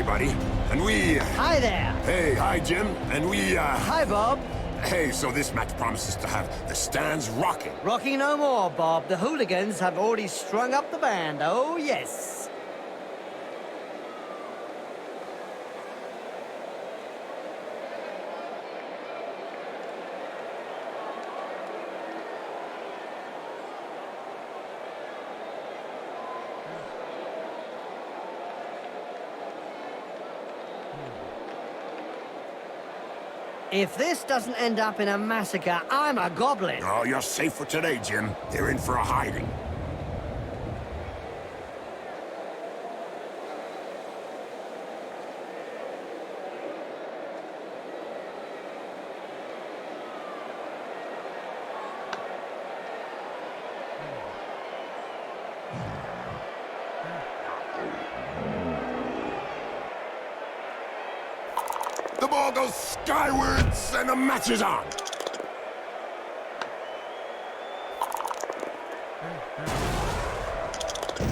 everybody. And we... Hi there. Hey, hi, Jim. And we, Hi, Bob. Hey, so this match promises to have the stands rocking. Rocking no more, Bob. The hooligans have already strung up the band. Oh, yes. If this doesn't end up in a massacre, I'm a goblin. Oh, you're safe for today, Jim. They're in for a hiding. The ball goes skywards, and the match is on.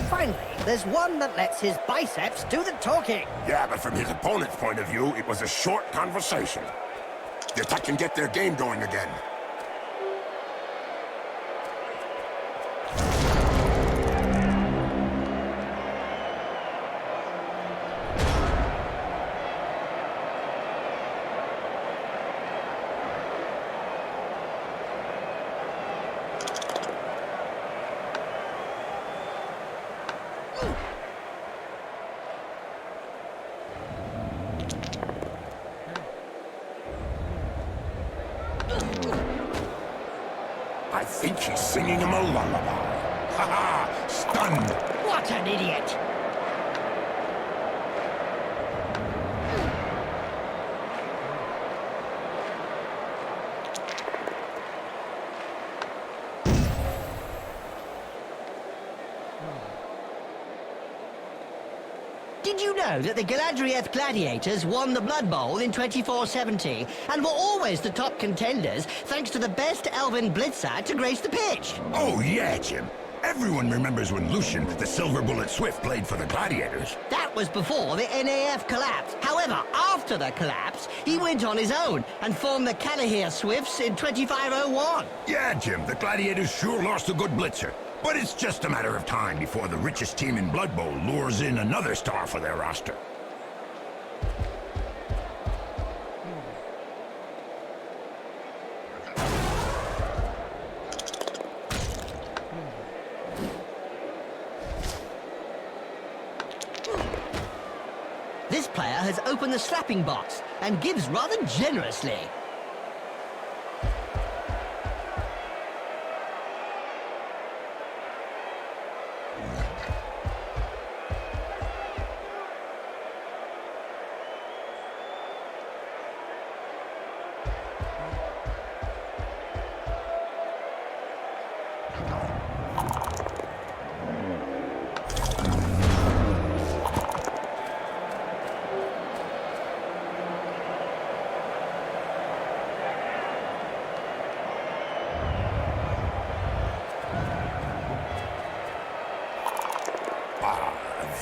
Finally, there's one that lets his biceps do the talking. Yeah, but from his opponent's point of view, it was a short conversation. The attack can get their game going again. I think he's singing him a lullaby. Ha ha! Stunned! What an idiot! Did you know that the Galadrieth Gladiators won the Blood Bowl in 2470 and were always the top contenders thanks to the best elven blitzer to grace the pitch? Oh yeah, Jim. Everyone remembers when Lucian, the Silver Bullet Swift, played for the Gladiators. That was before the NAF collapse. However, after the collapse, he went on his own and formed the Calahir Swifts in 2501. Yeah, Jim, the Gladiators sure lost a good blitzer. But it's just a matter of time before the richest team in Blood Bowl lures in another star for their roster. This player has opened the slapping box and gives rather generously.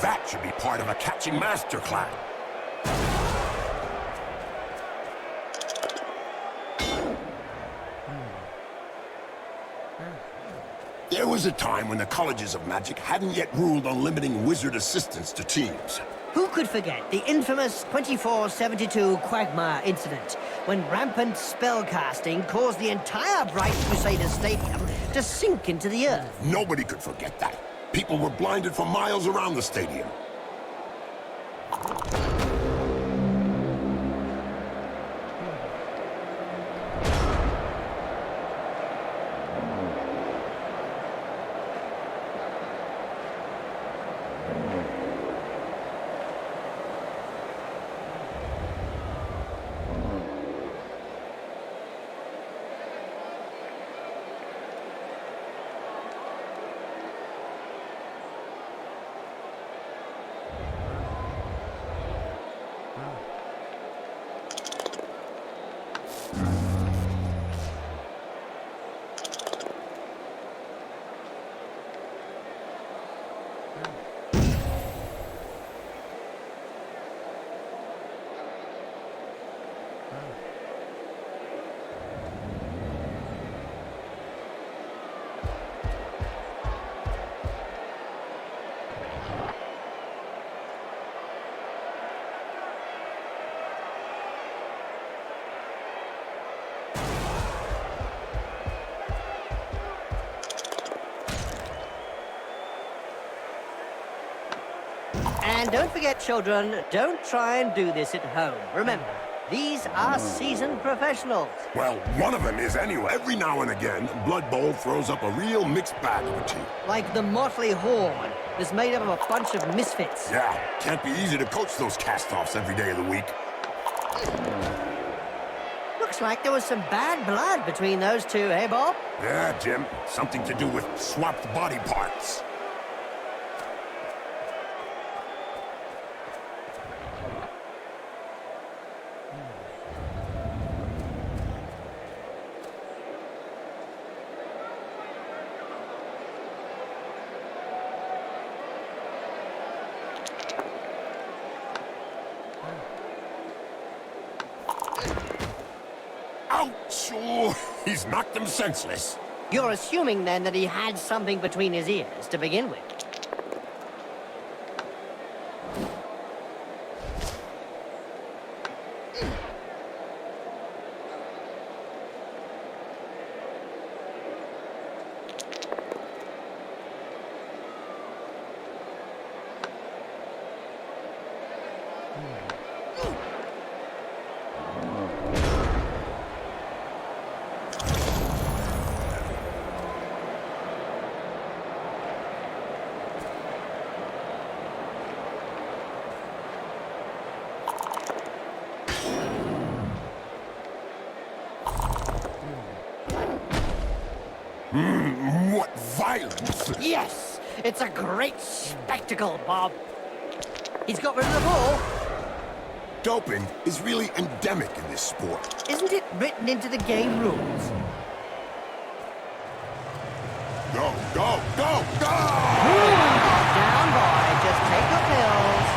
That should be part of a catching masterclass. There was a time when the colleges of magic hadn't yet ruled on limiting wizard assistance to teams. Who could forget the infamous 2472 Quagmire incident, when rampant spellcasting caused the entire Bright Crusaders Stadium to sink into the earth? Nobody could forget that. People were blinded for miles around the stadium. And don't forget, children, don't try and do this at home. Remember, these are seasoned professionals. Well, one of them is anyway. Every now and again, Blood Bowl throws up a real mixed bag of a team. Like the Motley Horde, that's made up of a bunch of misfits. Yeah, can't be easy to coach those cast-offs every day of the week. Looks like there was some bad blood between those two, eh, Bob? Yeah, Jim. Something to do with swapped body parts. Ouch! Oh, he's knocked him senseless. You're assuming, then, that he had something between his ears to begin with. What violence! Yes! It's a great spectacle, Bob. He's got rid of the ball. Doping is really endemic in this sport. Isn't it written into the game rules? Go, go, go, go! Down, boy. Just take your pills.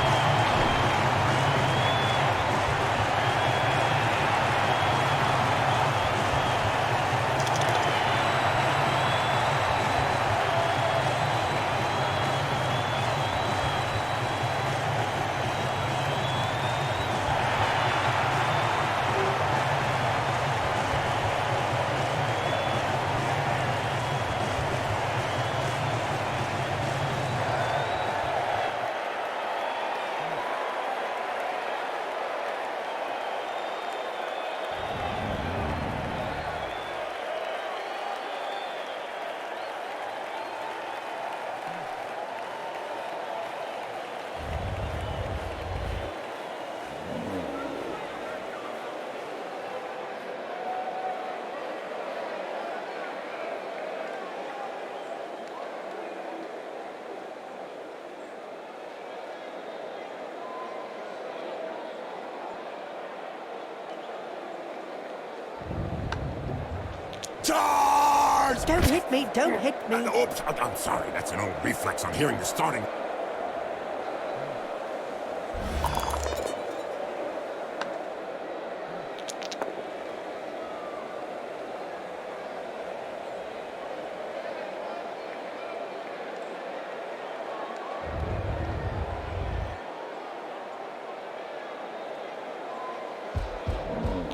Charge! Don't hit me. Don't hit me. Oops, I'm sorry. That's an old reflex on hearing the starting.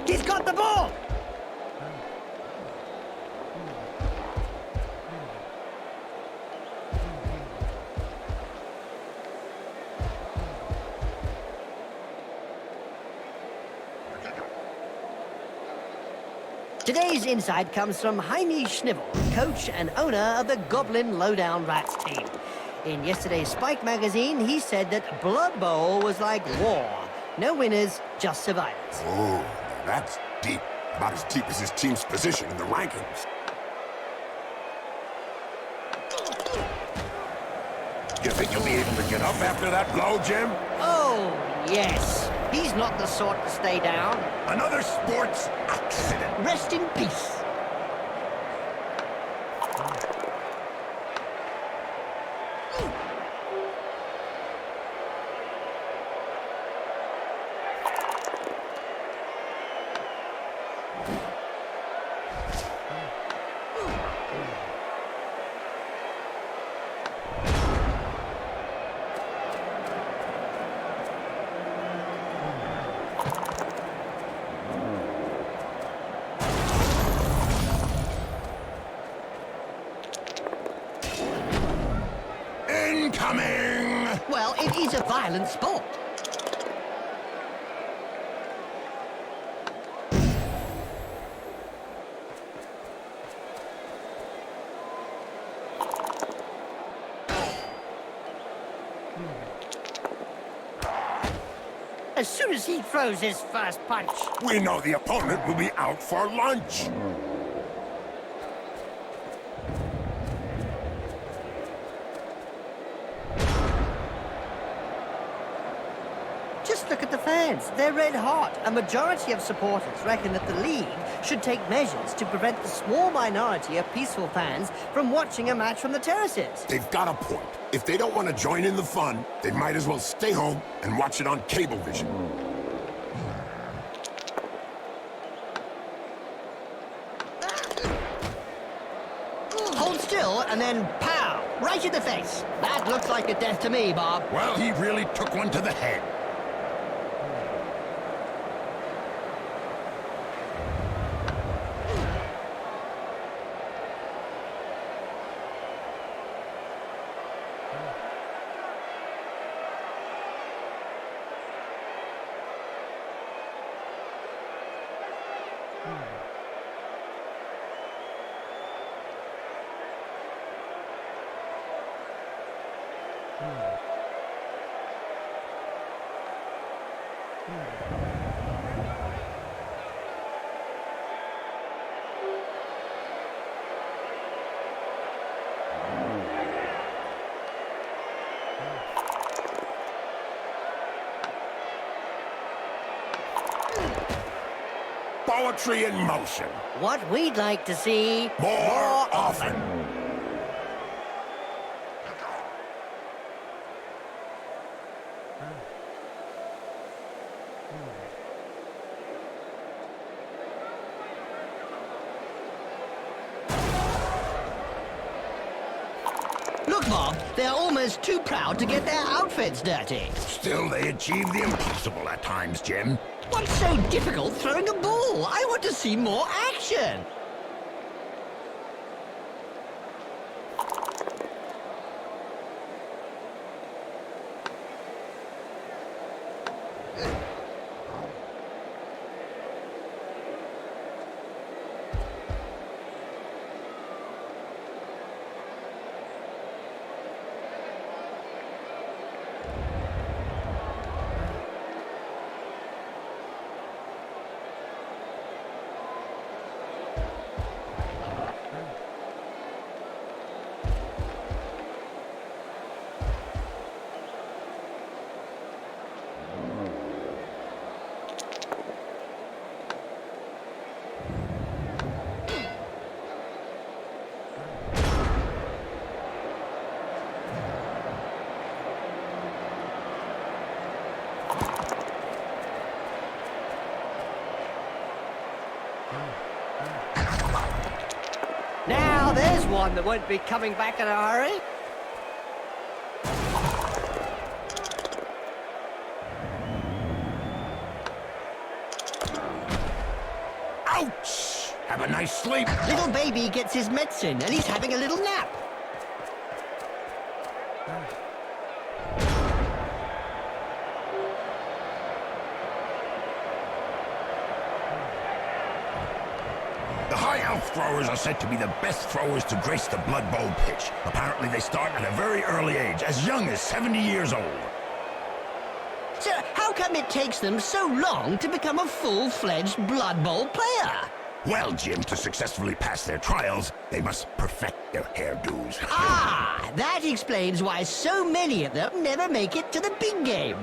He's got the ball. Today's insight comes from Jaime Schnivel, coach and owner of the Goblin Lowdown Rats team. In yesterday's Spike magazine, he said that Blood Bowl was like war. No winners, just survivors. Oh, now that's deep. About as deep as his team's position in the rankings. You think you'll be able to get up after that blow, Jim? Oh, yes. He's not the sort to stay down. Another sports accident. Rest in peace. Incoming! Well, it is a violent sport. As soon as he throws his first punch. We know the opponent will be out for lunch. Just look at the fans. They're red hot. A majority of supporters reckon that the league should take measures to prevent the small minority of peaceful fans from watching a match from the terraces. They've got a point. If they don't want to join in the fun, they might as well stay home and watch it on Cablevision. Hold still and then pow! Right in the face. That looks like a death to me, Bob. Well, he really took one to the head. Poetry in motion. What we'd like to see More often. Look, Bob, they're almost too proud to get their outfits dirty. Still, they achieve the impossible at times, Jim. What's so difficult throwing a ball? I want to see more action. Now, there's one that won't be coming back in a hurry. Ouch! Have a nice sleep. Little baby gets his medicine and he's having a little nap. The high elf throwers are said to be the best throwers to grace the Blood Bowl pitch. Apparently they start at a very early age, as young as 70 years old. So, how come it takes them so long to become a full-fledged Blood Bowl player? Well, Jim, to successfully pass their trials, they must perfect their hairdos. Ah, that explains why so many of them never make it to the big game.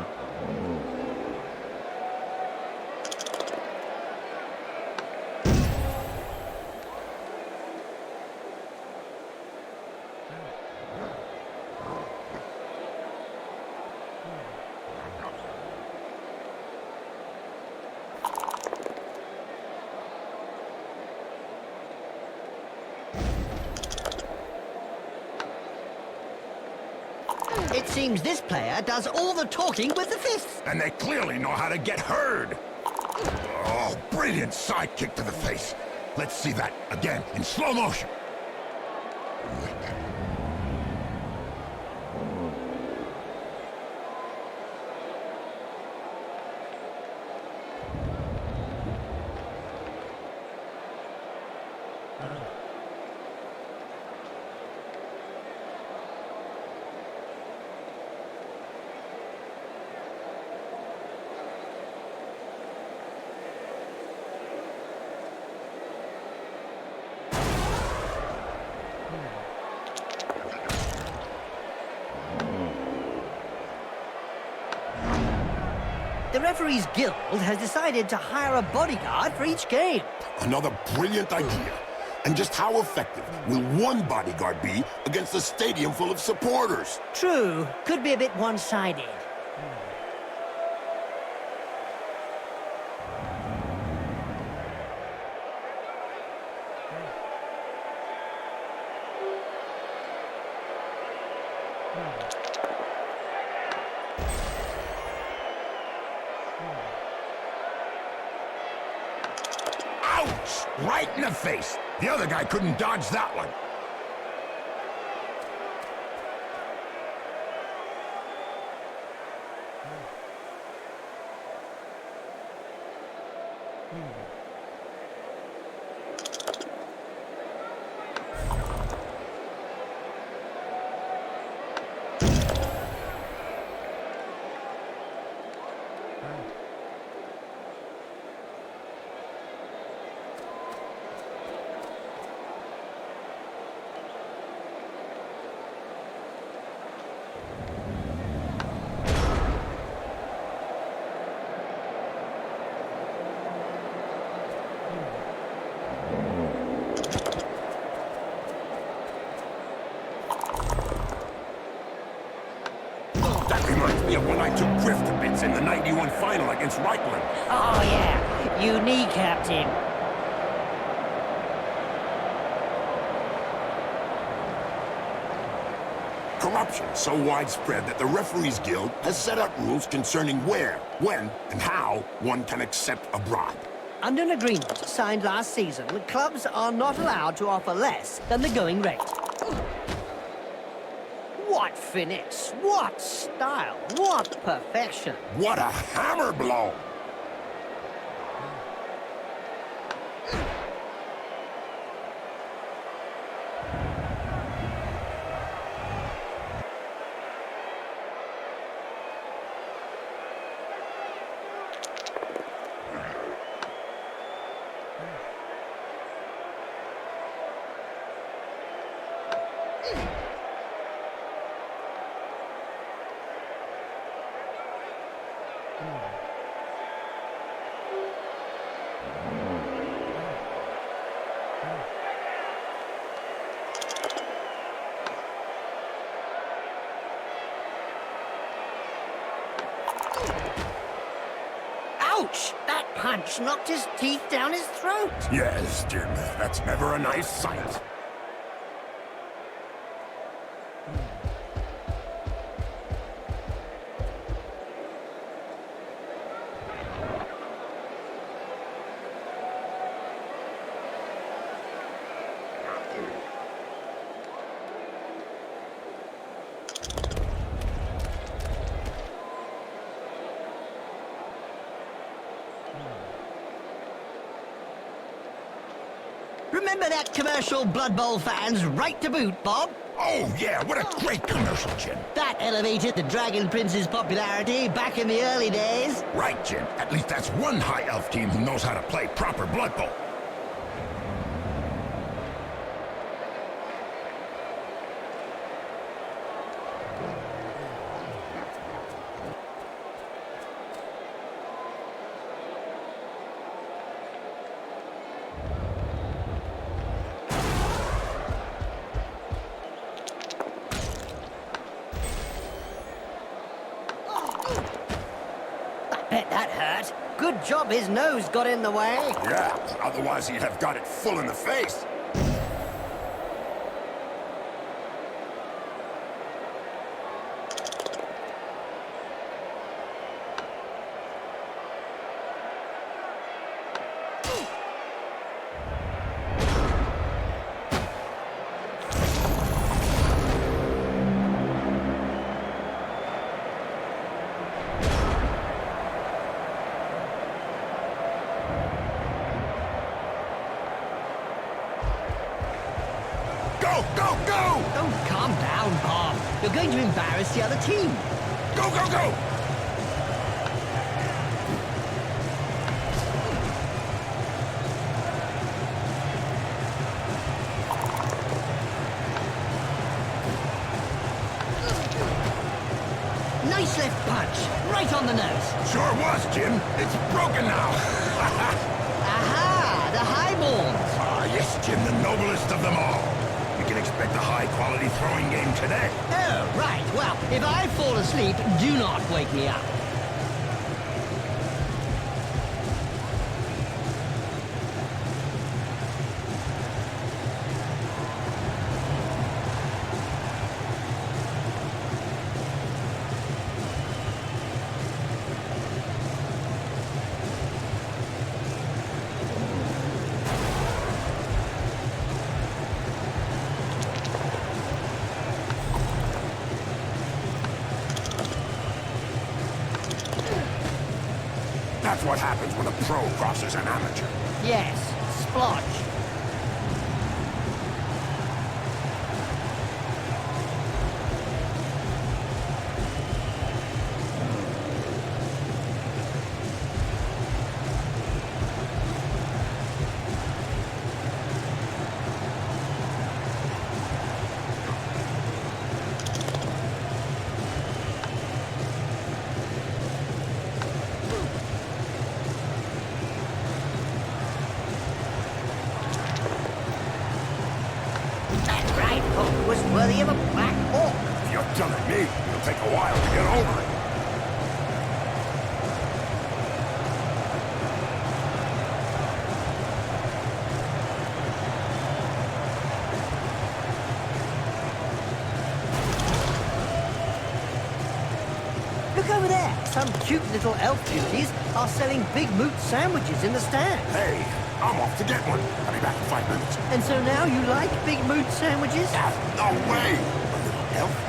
It seems this player does all the talking with the fists. And they clearly know how to get heard. Oh, brilliant sidekick to the face. Let's see that again in slow motion. The Referees Guild has decided to hire a bodyguard for each game. Another brilliant idea. And just how effective will one bodyguard be against a stadium full of supporters? True, could be a bit one-sided. Ouch! Right in the face. The other guy couldn't dodge that one. That reminds me of when I took Griff to bits in the 91 final against Reichland. Oh yeah, you kneecapped him. Corruption is so widespread that the Referees Guild has set out rules concerning where, when, and how one can accept a bribe. Under an agreement signed last season, clubs are not allowed to offer less than the going rate. What finesse, what style, what perfection. What a hammer blow! Ouch! That punch knocked his teeth down his throat. Yes, Jim, that's never a nice sight. Remember that commercial Blood Bowl fans right to boot, Bob? Oh, yeah, what a great commercial, Jim. That elevated the Dragon Prince's popularity back in the early days. Right, Jim. At least that's one high elf team who knows how to play proper Blood Bowl. I bet that hurt. Good job his nose got in the way. Yeah, otherwise he'd have got it full in the face. Go, go, go! Oh, calm down, Bob. You're going to embarrass the other team. Go, go, go! Nice left punch, right on the nose. Sure was, Jim. It's broken now. Aha, the highballs. Ah, yes, Jim, the noblest of them all. We can expect a high-quality throwing game today. Oh, right. Well, if I fall asleep, do not wake me up. That's what happens when a pro crosses an amateur. Yes, splodge. That right hook was worthy of a Black Hawk. If you're telling me, it'll take a while to get over it. Look over there. Some cute little elf beauties are selling Big Moot sandwiches in the stand. Hey, I'm off to get one. I'll be back in 5 minutes. And so now you like Big Moot sandwiches? Ah, no way! A little elf?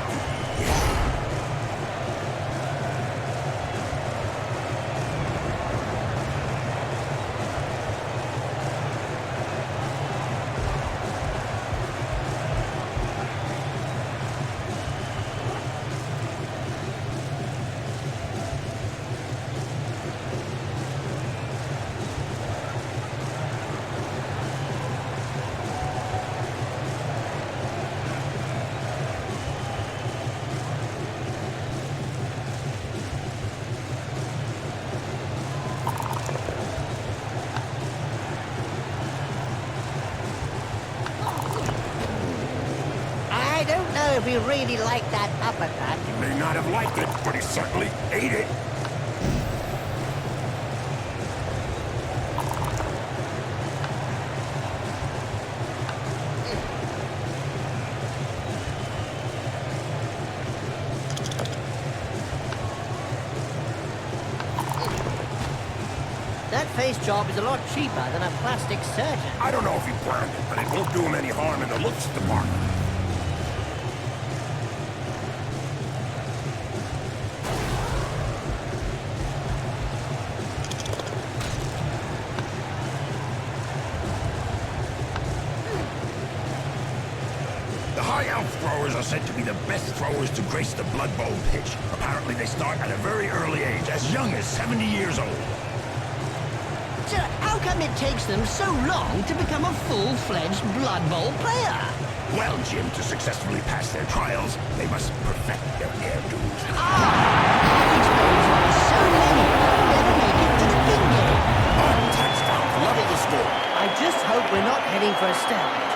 I don't know if we really like that uppercut. He may not have liked it, but he certainly ate it. That face job is a lot cheaper than a plastic surgeon. I don't know if he planned it, but it won't do him any harm in the looks department. The high elf throwers are said to be the best throwers to grace the Blood Bowl pitch. Apparently they start at a very early age, as young as 70 years old. So how come it takes them so long to become a full-fledged Blood Bowl player? Well, Jim, to successfully pass their trials, they must perfect their hairdos. That explains why so many never make it to the big game. Touchdown to level the score. I just hope we're not heading for a stalemate.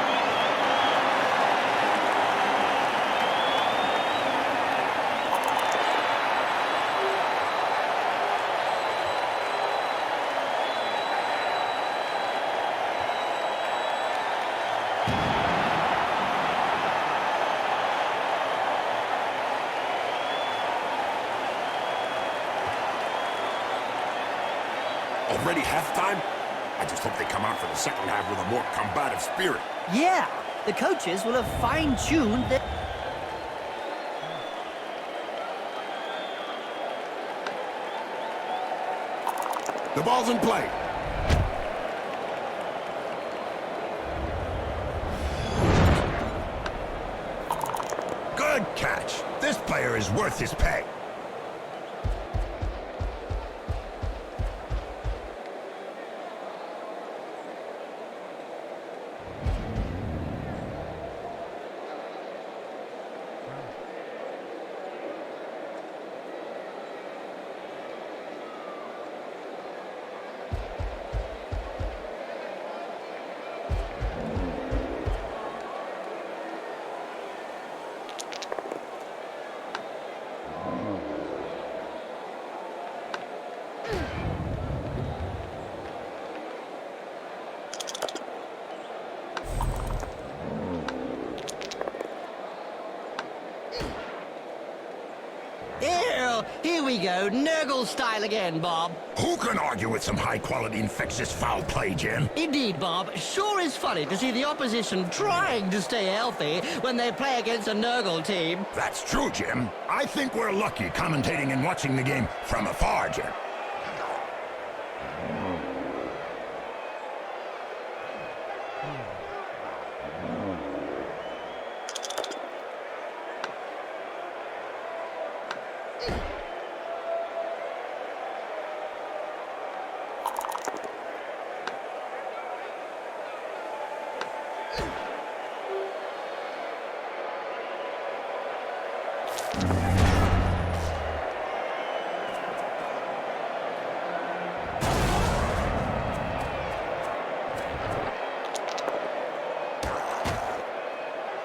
Already halftime? I just hope they come out for the second half with a more combative spirit. Yeah, the coaches will have fine-tuned their... The ball's in play. Good catch. This player is worth his pay. Here we go, Nurgle style again, Bob. Who can argue with some high-quality infectious foul play, Jim? Indeed, Bob. Sure is funny to see the opposition trying to stay healthy when they play against a Nurgle team. That's true, Jim. I think we're lucky commentating and watching the game from afar, Jim.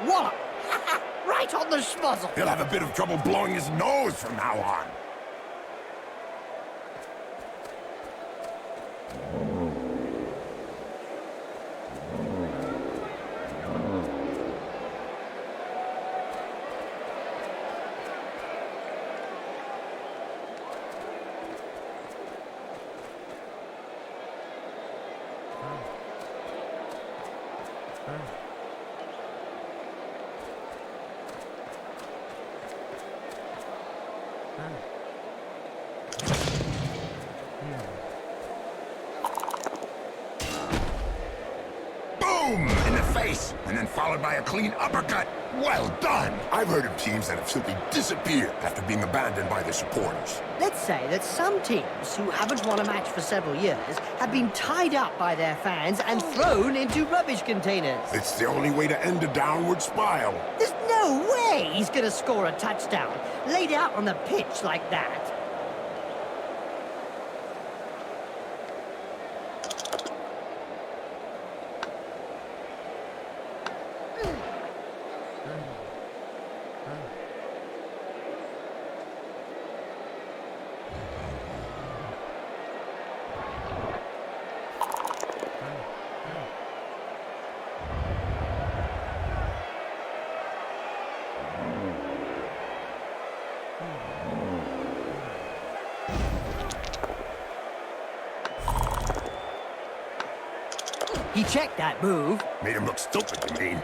Wallop! Right on the schmozzle. He'll have a bit of trouble blowing his nose from now on. Boom! In the face, and then followed by a clean uppercut. Well done! I've heard of teams that have simply disappeared after being abandoned by their supporters. Let's say that some teams who haven't won a match for several years have been tied up by their fans and thrown into rubbish containers. It's the only way to end a downward spiral. There's no way he's gonna score a touchdown, laid out on the pitch like that. He checked that move. Made him look stupid, you mean?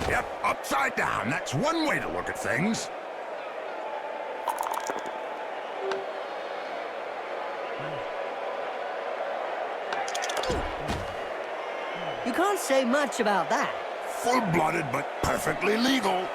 Yep, upside down. That's one way to look at things. You can't say much about that. Full-blooded, but perfectly legal.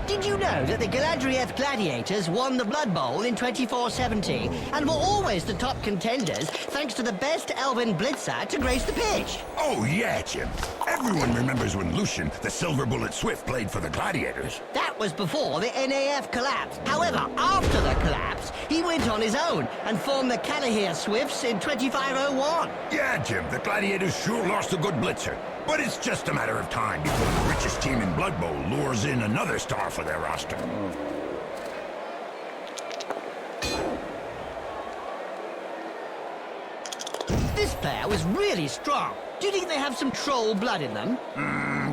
Did you know that the Galadrieth Gladiators won the Blood Bowl in 2470 and were always the top contenders thanks to the best elven blitzer to grace the pitch? Oh, yeah, Jim. Everyone remembers when Lucian, the Silver Bullet Swift, played for the Gladiators. That was before the NAF collapsed. However, after the collapse, he went on his own and formed the Calahir Swifts in 2501. Yeah, Jim, the Gladiators sure lost a good blitzer. But it's just a matter of time before the richest team in Blood Bowl lures in another star for their roster. This player was really strong. Do you think they have some troll blood in them?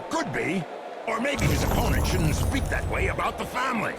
Could be. Or maybe his opponent shouldn't speak that way about the family.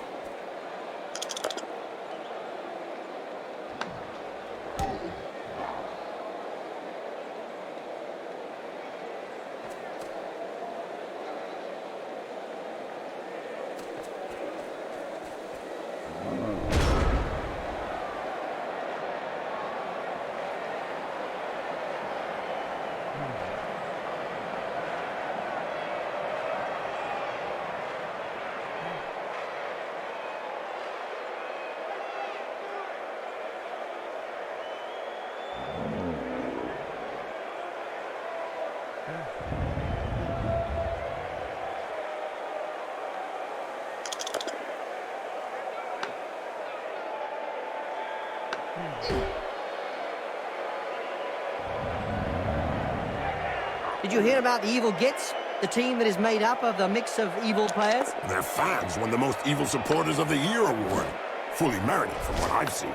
Did you hear about the Evil Gits? The team that is made up of the mix of evil players? Their fans won the Most Evil Supporters of the Year award. Fully merited from what I've seen.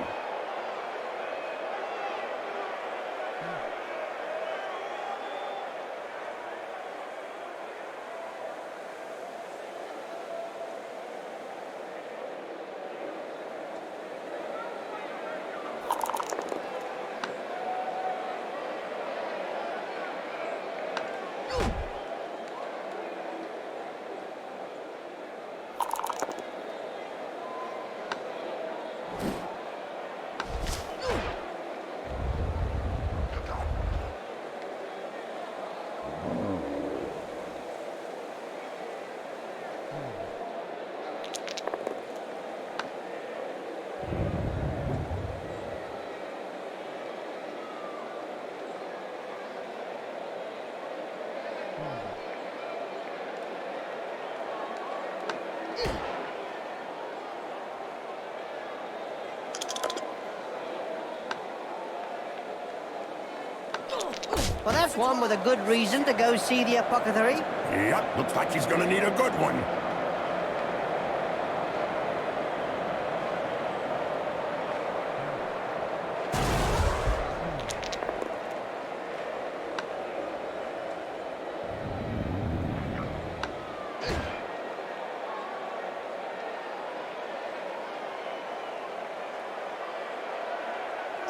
Well, that's one with a good reason to go see the apothecary. Yep, looks like he's gonna need a good one.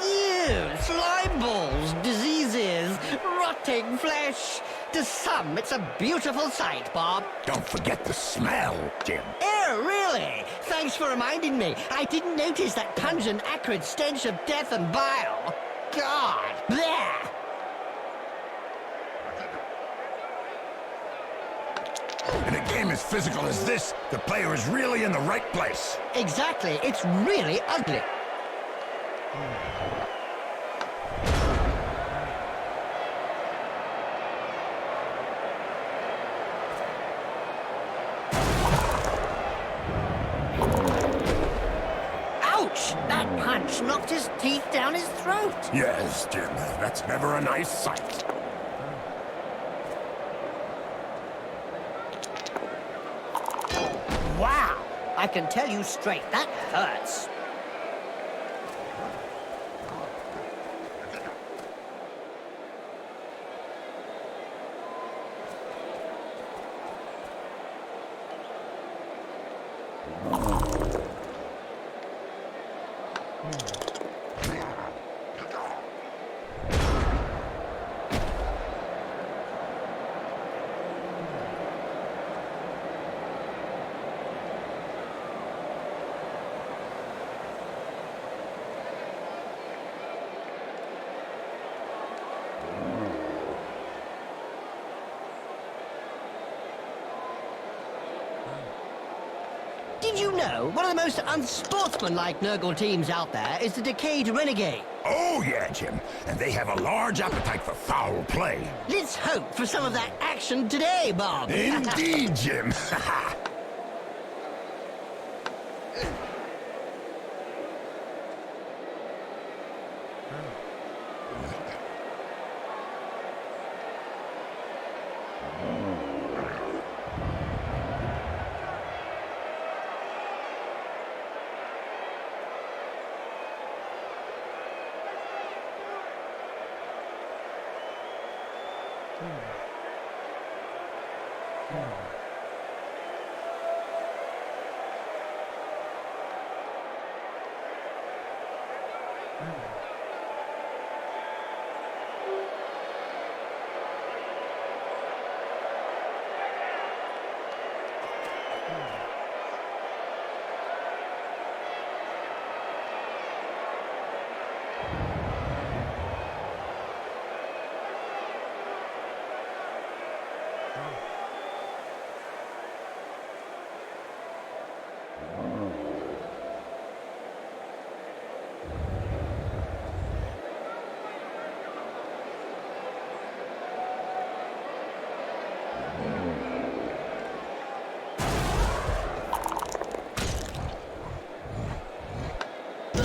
Ew, slime balls, diseases, rotting flesh. To some, it's a beautiful sight, Bob. Don't forget the smell, Jim. Oh, really? Thanks for reminding me. I didn't notice that pungent, acrid stench of death and bile. God, bleh! In a game as physical as this, the player is really in the right place. Exactly, it's really ugly. Ouch! That punch knocked his teeth down his throat. Yes, Jim, that's never a nice sight. Wow! I can tell you straight, that hurts. Did you know one of the most unsportsmanlike Nurgle teams out there is the Decayed Renegade? Oh, yeah, Jim. And they have a large appetite for foul play. Let's hope for some of that action today, Bob. Indeed, Jim.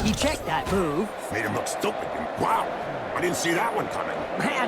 He checked that move. Made him look stupid. Wow, I didn't see that one coming.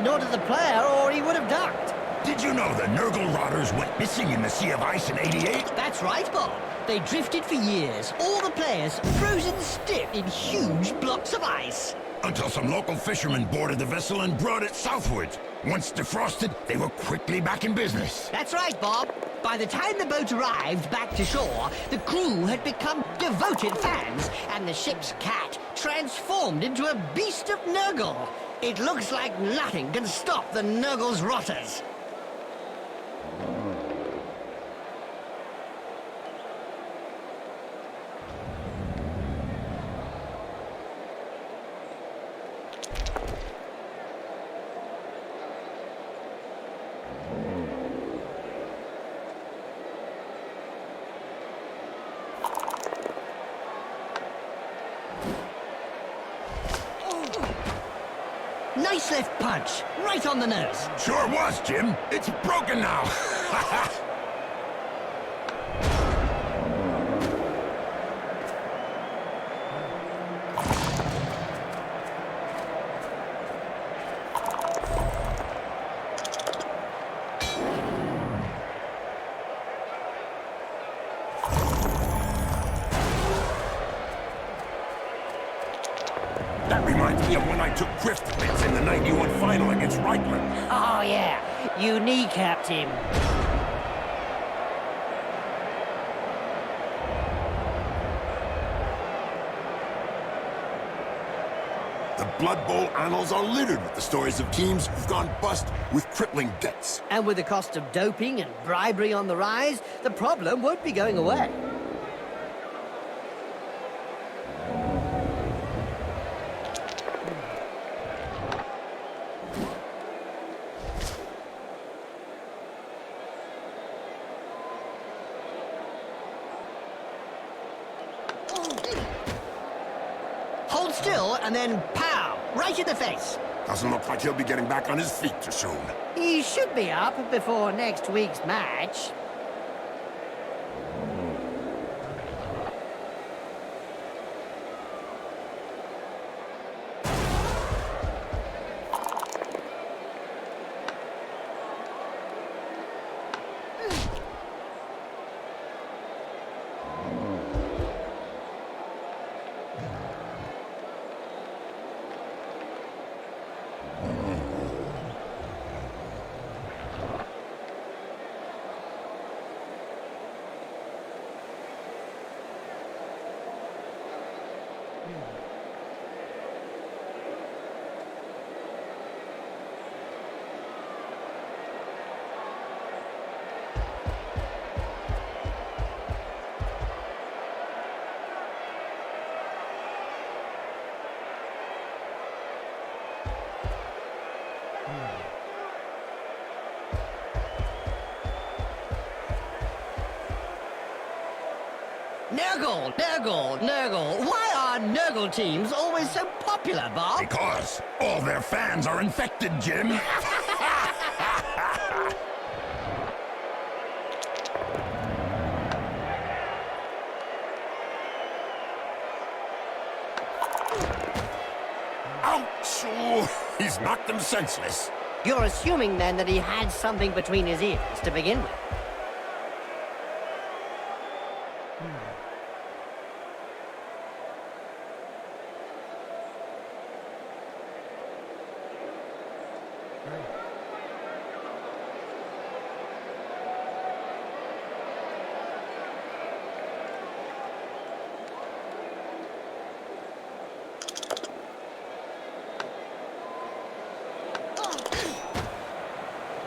Nor did the player, or he would have ducked. Did you know the Nurgle rotters went missing in the Sea of Ice in '88? That's right, Bob. They drifted for years, all the players frozen stiff in huge blocks of ice. Until some local fishermen boarded the vessel and brought it southwards. Once defrosted, they were quickly back in business. That's right, Bob. By the time the boat arrived back to shore, the crew had become devoted fans, and the ship's cat transformed into a beast of Nurgle. It looks like nothing can stop the Nurgle's rotters. Nice left punch, right on the nose. Sure was, Jim. It's broken now. That reminds me of when I took Prestiguos in the '91 final against Reichland. Oh, yeah. You kneecapped him. The Blood Bowl annals are littered with the stories of teams who've gone bust with crippling debts. And with the cost of doping and bribery on the rise, the problem won't be going away. Hold still, and then pow! Right in the face. Doesn't look like he'll be getting back on his feet too soon. He should be up before next week's match. Nurgle, Nurgle, Nurgle. Why are Nurgle teams always so popular, Bob? Because all their fans are infected, Jim. Ouch! Oh, he's knocked him senseless. You're assuming, then, that he had something between his ears to begin with.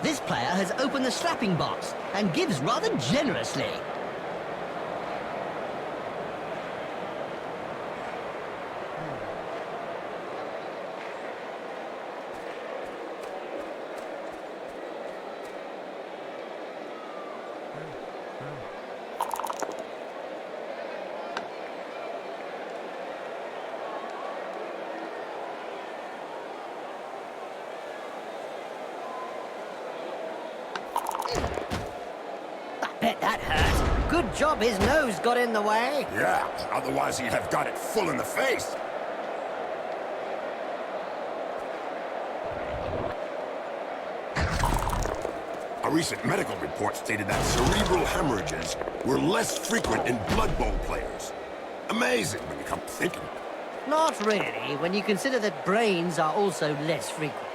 This player has opened the slapping box and gives rather generously. I bet that hurt. Good job his nose got in the way. Yeah, otherwise he'd have got it full in the face. A recent medical report stated that cerebral hemorrhages were less frequent in Blood Bowl players. Amazing when you come to thinking. Not really, when you consider that brains are also less frequent.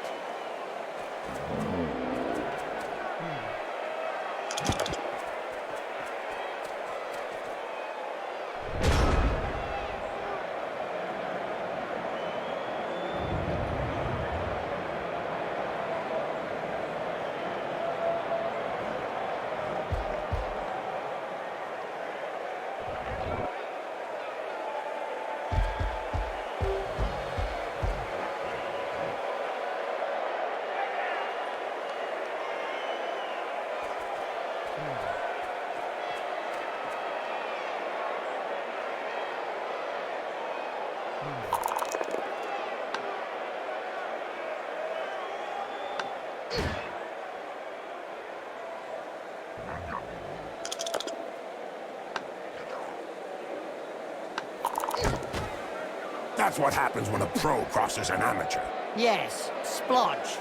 That's what happens when a pro crosses an amateur. Yes, splodge.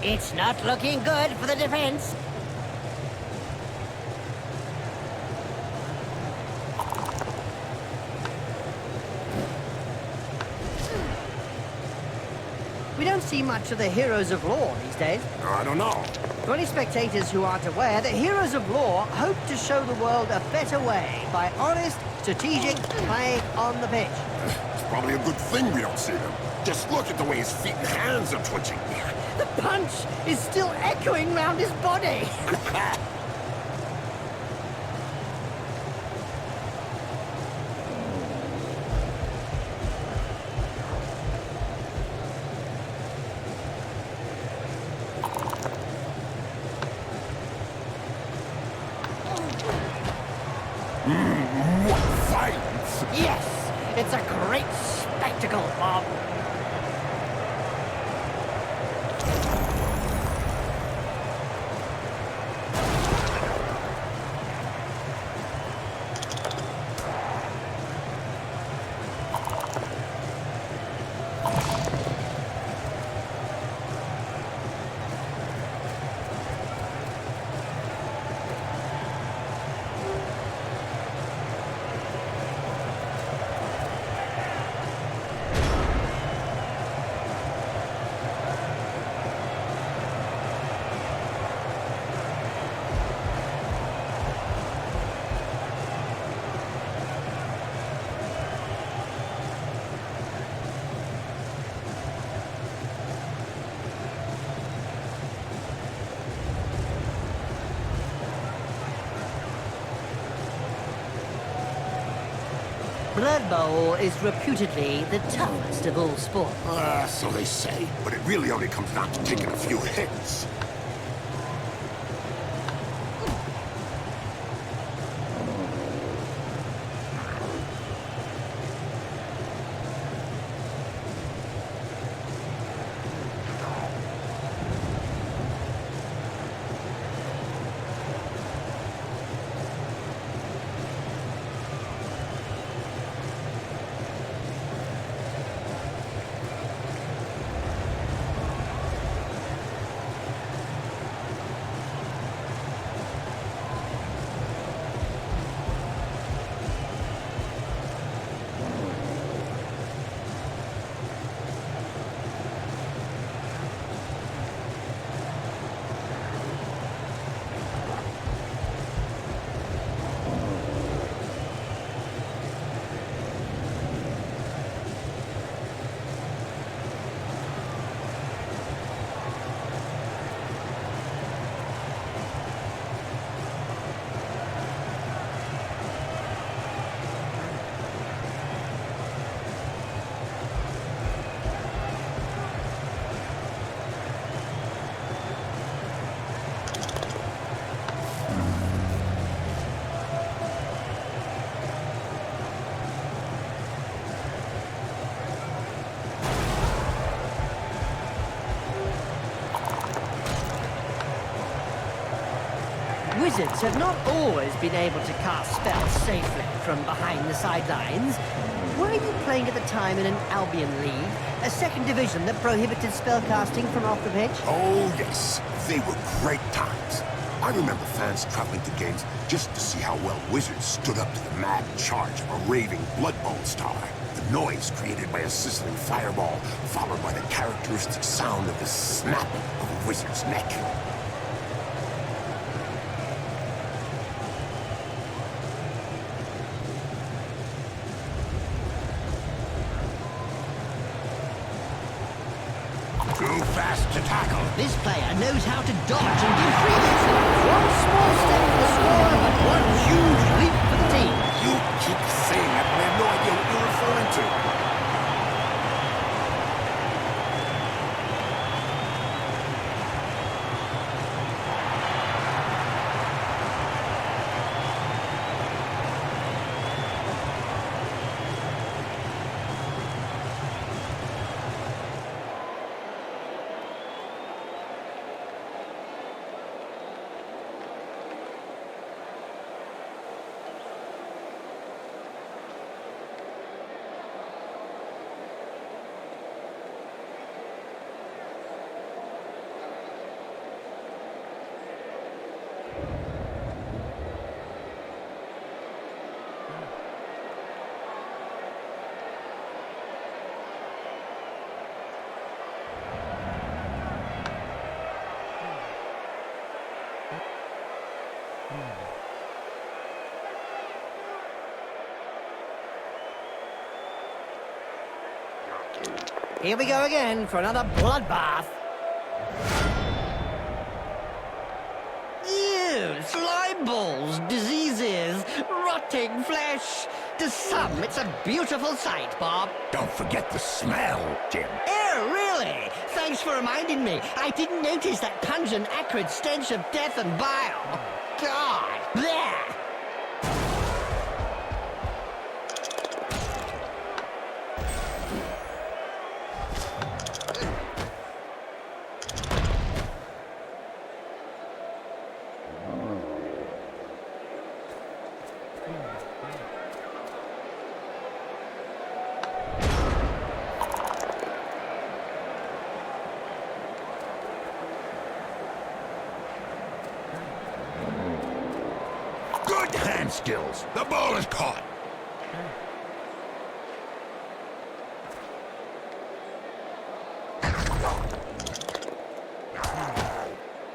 It's not looking good for the defense. We don't see much of the heroes of law these days. I don't know. For any spectators who aren't aware, the heroes of law hope to show the world a better way by honest, strategic play on the pitch. It's probably a good thing we don't see them. Just look at the way his feet and hands are twitching. The punch is still echoing round his body. What violence! Yes, it's a great spectacle, Bob. Blood Bowl is reputedly the toughest of all sports. So they say, but it really only comes down to taking a few hits. Wizards have not always been able to cast spells safely from behind the sidelines. Were you playing at the time in an Albion League, a second division that prohibited spellcasting from off the pitch? Oh, yes. They were great times. I remember fans traveling to games just to see how well Wizards stood up to the mad charge of a raving Blood Bowl star. The noise created by a sizzling fireball, followed by the characteristic sound of the snap of a wizard's neck. Too fast to tackle. This player knows how to dodge and do freezes. One small step for the scorer, but one huge leap for the team. You keep saying that, but I have no idea what you're referring to. Here we go again for another bloodbath. Ew, slime balls, diseases, rotting flesh. To some, it's a beautiful sight, Bob. Don't forget the smell, Jim. Oh, really? Thanks for reminding me. I didn't notice that pungent, acrid stench of death and bile. God, bleh! Good hand skills. The ball is caught.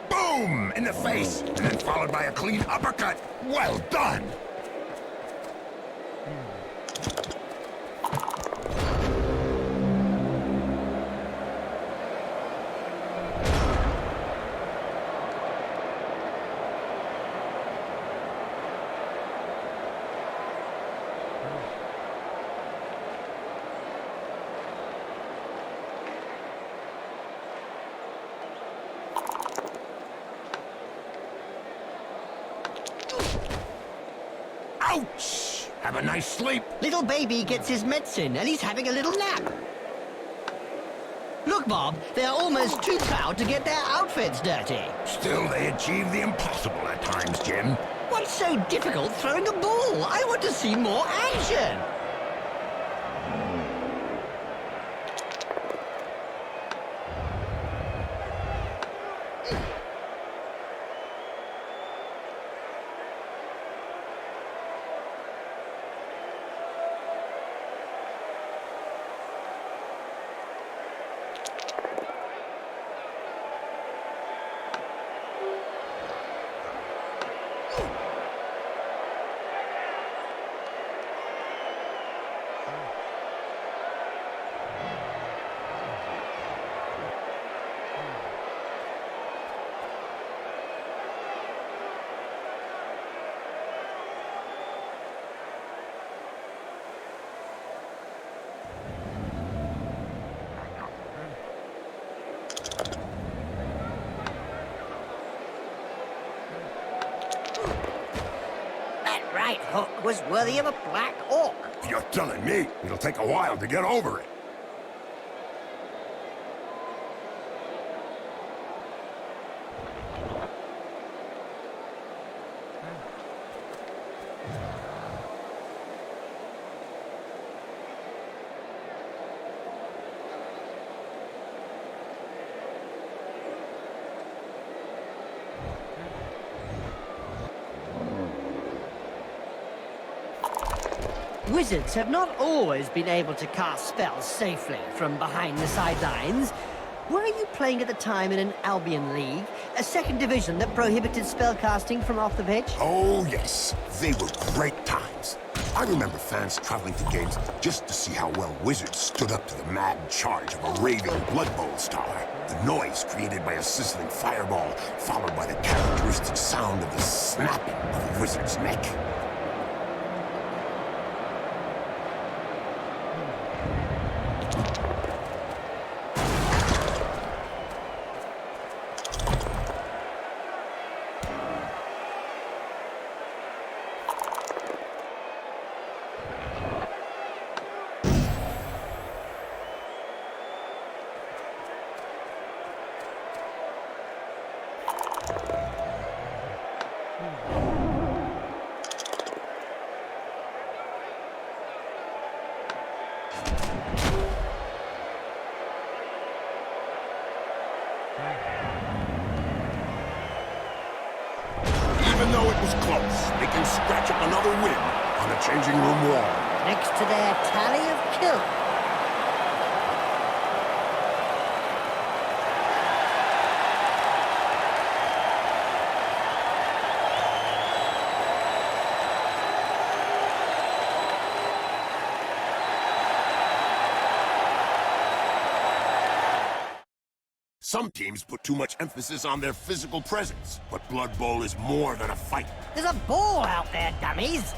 Boom! In the face, and then followed by a clean uppercut. Well done! Ouch! Have a nice sleep. Little baby gets his medicine and he's having a little nap. Look, Bob, they're almost too proud to get their outfits dirty. Still, they achieve the impossible at times, Jim. What's so difficult throwing a ball? I want to see more action. Right hook was worthy of a black orc. You're telling me it'll take a while to get over it. Wizards have not always been able to cast spells safely from behind the sidelines. Were you playing at the time in an Albion League, a second division that prohibited spellcasting from off the pitch? Oh, yes. They were great times. I remember fans traveling to games just to see how well Wizards stood up to the mad charge of a raving Blood Bowl star. The noise created by a sizzling fireball, followed by the characteristic sound of the snapping of a wizard's neck. Even though it was close, they can scratch up another win on the changing room wall. Next to their tally of kills. Some teams put too much emphasis on their physical presence, but Blood Bowl is more than a fight. There's a ball out there, dummies!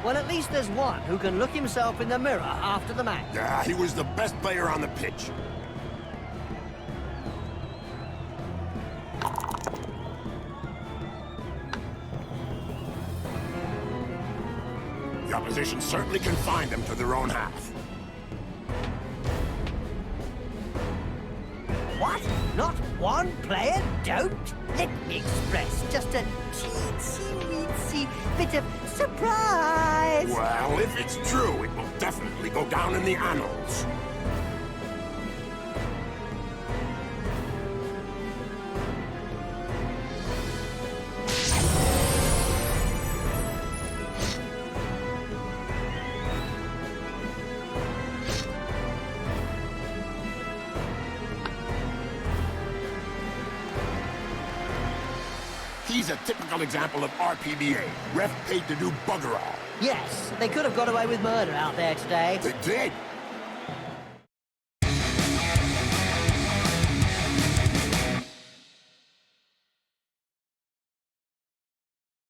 Well, at least there's one who can look himself in the mirror after the match. Yeah, he was the best player on the pitch. The opposition certainly confined them to their own half. What? Not one player? Don't? Let me express just a teensy-weensy bit of surprise! Well, if it's true, it will definitely go down in the annals. He's a typical example of RPBA. Ref paid to do bugger all. Yes, they could have got away with murder out there today. They did.